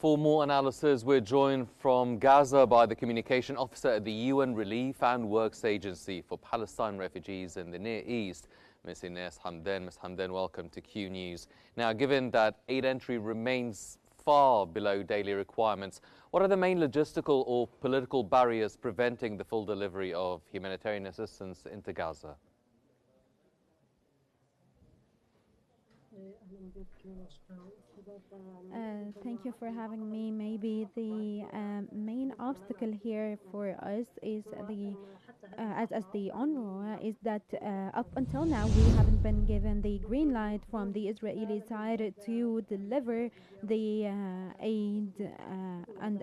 For more analysis, we're joined from Gaza by the communication officer at the UN Relief and Works Agency for Palestine refugees in the Near East, Ms. Ines Hamden. Ms. Hamden, welcome to Q News. Now, given that aid entry remains far below daily requirements, what are the main logistical or political barriers preventing the full delivery of humanitarian assistance into Gaza? Thank you for having me. Maybe the main obstacle here for us is as the UNRWA is that up until now we haven't been given the green light from the Israeli side to deliver the aid and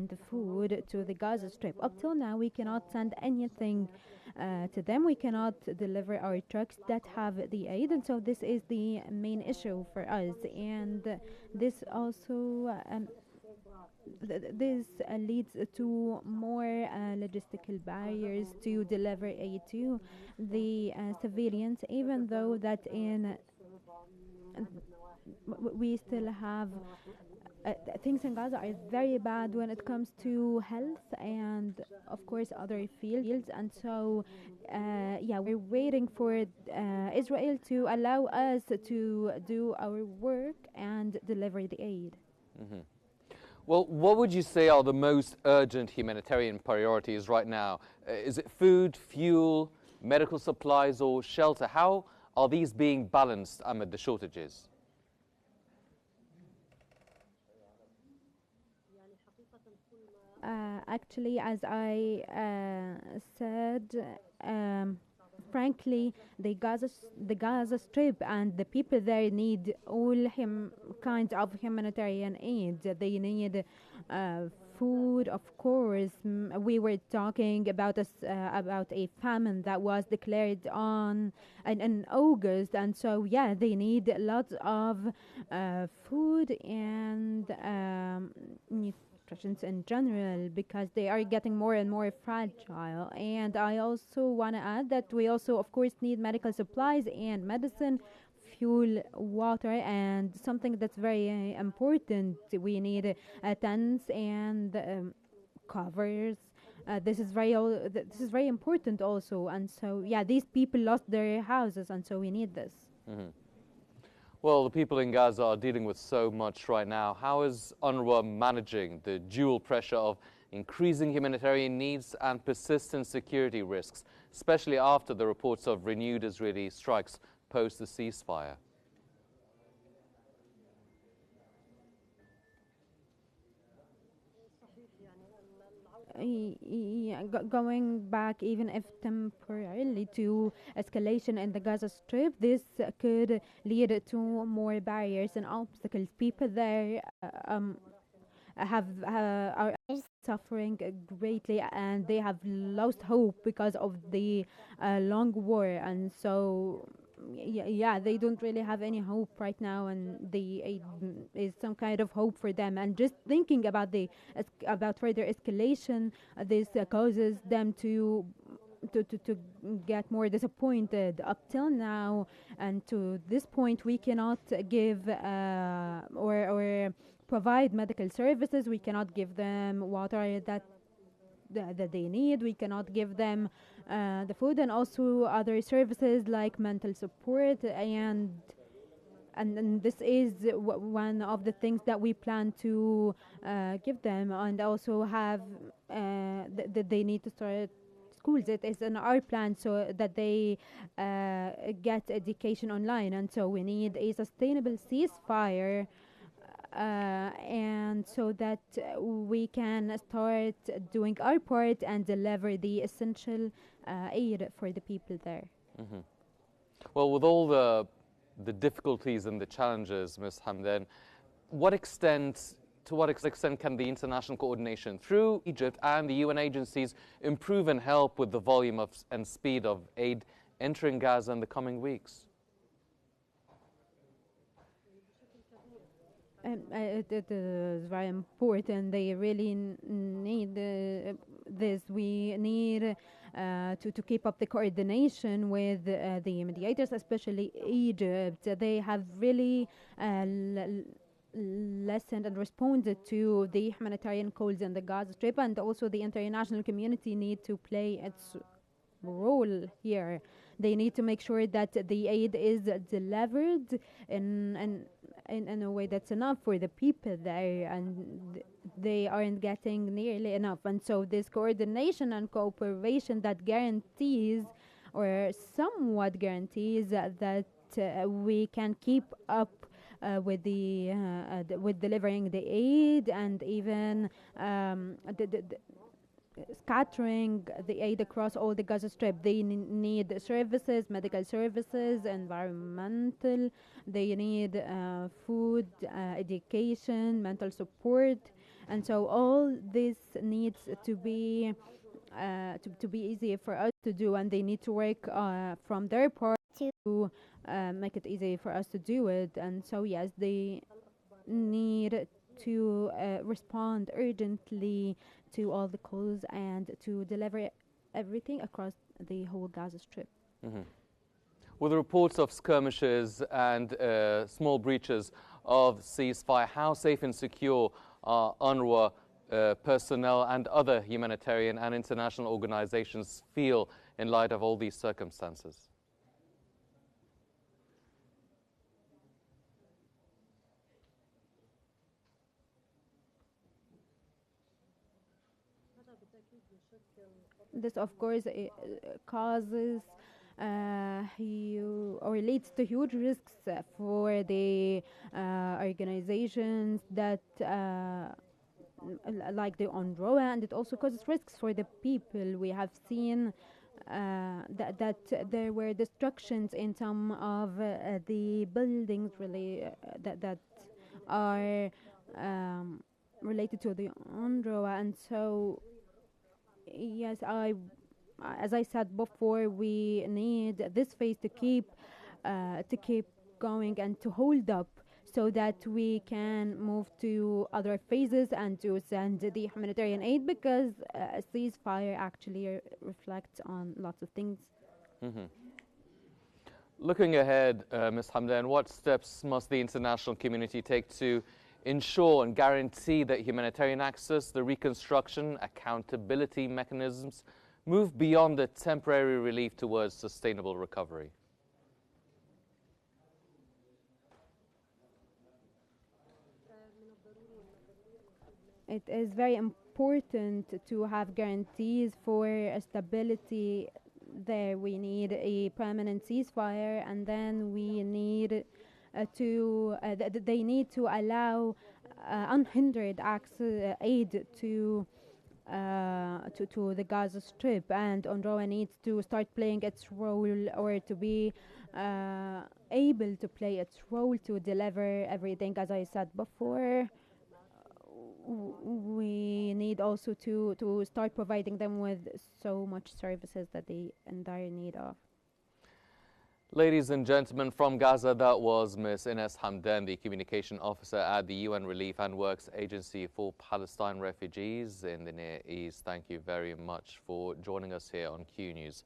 the food to the Gaza Strip. Up till now, we cannot send anything to them. We cannot deliver our trucks that have the aid, and so this is the main issue for us. And this also this leads to more logistical barriers to deliver aid to the civilians, even though that we still have things in Gaza are very bad when it comes to health and, of course, other fields. And so, we're waiting for Israel to allow us to do our work and deliver the aid. Mm-hmm. Well, what would you say are the most urgent humanitarian priorities right now? Is it food, fuel, medical supplies, or shelter? How are these being balanced amid the shortages? Actually, as I said, frankly, the Gaza Strip and the people there need all kinds of humanitarian aid. They need food, of course. We were talking about a famine that was declared in August, and so they need lots of food and nutrition in general, because they are getting more and more fragile. And I also want to add that we also, of course, need medical supplies and medicine, fuel, water, and something that's very important. We need tents and covers. This is very important also. And so these people lost their houses, and so we need this. Mm-hmm. Well, the people in Gaza are dealing with so much right now. How is UNRWA managing the dual pressure of increasing humanitarian needs and persistent security risks, especially after the reports of renewed Israeli strikes post the ceasefire? Going back, even if temporarily, to escalation in the Gaza Strip, this could lead to more barriers and obstacles. People there are suffering greatly, and they have lost hope because of the long war. And so they don't really have any hope right now, and the is some kind of hope for them. And just thinking about about further escalation, this causes them to get more disappointed. Up till now and to this point, we cannot give or provide medical services. We cannot give them water that they need. We cannot give them the food, and also other services like mental support. And this is one of the things that we plan to give them, and also have they need to start schools. It is in our plan so that they get education online. And so we need a sustainable ceasefire, and so that we can start doing our part and deliver the essential aid for the people there. Mm-hmm. Well, with all the difficulties and the challenges, Ms. Hamden, to what extent can the international coordination through Egypt and the UN agencies improve and help with the volume and speed of aid entering Gaza in the coming weeks? It is very important. They really need this. We need to keep up the coordination with the mediators, especially Egypt. They have really listened and responded to the humanitarian calls in the Gaza Strip, and also the international community need to play its role here. They need to make sure that the aid is delivered in in a way that's enough for the people there, and they aren't getting nearly enough. And so this coordination and cooperation that guarantees, or somewhat guarantees, that we can keep up with delivering the aid, and even scattering the aid across all the Gaza Strip. They need services, medical services, environmental. They need food, education, mental support, and so all this needs to be to be easy for us to do, and they need to work from their part to make it easy for us to do it. And so yes, they need to respond urgently to all the calls and to deliver everything across the whole Gaza Strip. Mm-hmm. With reports of skirmishes and small breaches of ceasefire, how safe and secure are UNRWA personnel and other humanitarian and international organizations feel in light of all these circumstances? This, of course, causes or leads to huge risks for the organizations that like the UNRWA, and it also causes risks for the people. We have seen that there were destructions in some of the buildings really that are related to the UNRWA, and so yes, as I said before, we need this phase to keep going and to hold up, so that we can move to other phases and to send the humanitarian aid, because a ceasefire actually reflects on lots of things. Mm-hmm. Looking ahead, Ms. Hamdan, what steps must the international community take to ensure and guarantee that humanitarian access, the reconstruction, accountability mechanisms move beyond the temporary relief towards sustainable recovery? It is very important to have guarantees for stability there. We need a permanent ceasefire, and then we need they need to allow unhindered access aid to the Gaza Strip, and UNRWA needs to start playing its role, or to be able to play its role to deliver everything. As I said before, we need also to start providing them with so much services that they in dire need of. Ladies and gentlemen, from Gaza, that was Ms. Ines Hamdan, the communication officer at the UN Relief and Works Agency for Palestine Refugees in the Near East. Thank you very much for joining us here on Q News.